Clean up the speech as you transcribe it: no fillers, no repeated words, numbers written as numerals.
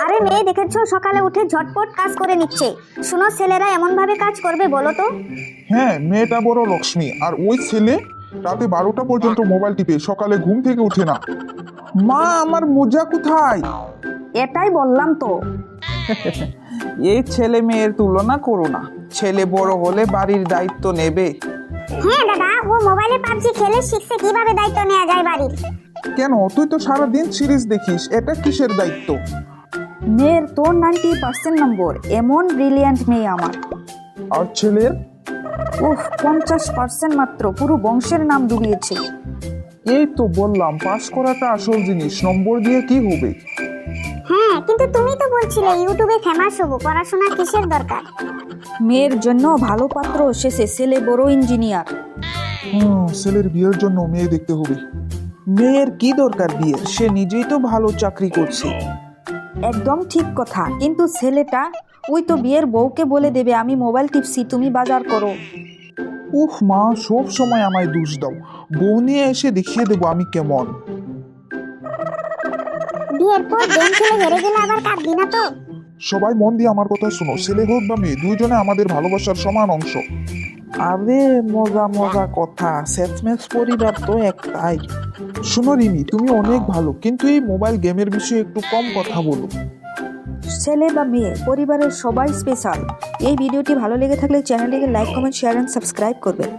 আরে মেয়ে দেখেছো, সকালে উঠে ঝটপট কাজ করে নিচ্ছে। শুনো, ছেলেরা এমন ভাবে কাজ করবে বলো তো? হ্যাঁ, মেয়েটা বড় লক্ষ্মী, আর ওই ছেলে রাতে 12টা পর্যন্ত মোবাইল টিপে, সকালে ঘুম থেকে উঠে না। মা, আমার মোজা কোথায়? এটাই বললাম তো। এই ছেলে মেয়ের তুলনা করো না। ছেলে বড় হলে বাড়ির দায়িত্ব নেবে। হ্যাঁ দাদা, ও মোবাইলে পাবজি খেলে শিখছে কিভাবে দায়িত্ব নেওয়া যায় বাড়ির। কেন, তুই তো সারাদিন সিরিজ দেখিস, এটা কিসের দায়িত্ব? মেয়ের তো 90% নম্বর, এমন ব্রিলিয়ান্ট মেয়ে আমার। আর ছেলের? 50% মাত্র, পুরো বংশের নাম ডুবিয়েছে। এই তো বললাম, পাস করাটা আসল জিনিস, নম্বর দিয়ে কি হবে? হ্যাঁ, কিন্তু তুমি তো বলছিলে ইউটিউবে ফেমাস হবো, পড়াশোনা কিসের দরকার? মেয়ের জন্য ভালো পাত্র এসেছে, ছেলে বড় ইঞ্জিনিয়ার। ছেলের বিয়ের জন্য মেয়ে দেখতে হবে। মেয়ের কি দরকার বিয়ের, সে নিজেই তো ভালো চাকরি করছে। একদম ঠিক কথা, কিন্তু ছেলেটা ওই তো বিয়ের বউকে বলে দেবে আমি মোবাইল টিপছি, তুমি বাজার করো। মা, সব সময় আমায় দোষ দাও। বউ নিয়ে এসে দেখিয়ে দেবো আমি কেমন। বিয়ের পর গেম খেলে হেরে গেলে আবার কাঁদবি না তো? সবাই মন দিয়ে আমার কথা শোনো, ছেলে হোক বা মেয়ে, দুইজনে আমাদের ভালোবাসার সমান অংশ। আরে মজা মজা কথা, শেষমেশ পরিবার তো একটাই। শোনো রিমি, তুমি অনেক ভালো, কিন্তু এই মোবাইল গেমের বিষয়ে একটু কম কথা বলো। ছেলে বা মেয়ে, পরিবারের সবাই স্পেশাল। এই ভিডিওটি ভালো লেগে থাকলে চ্যানেলটিকে like, comment, share and subscribe করবেন।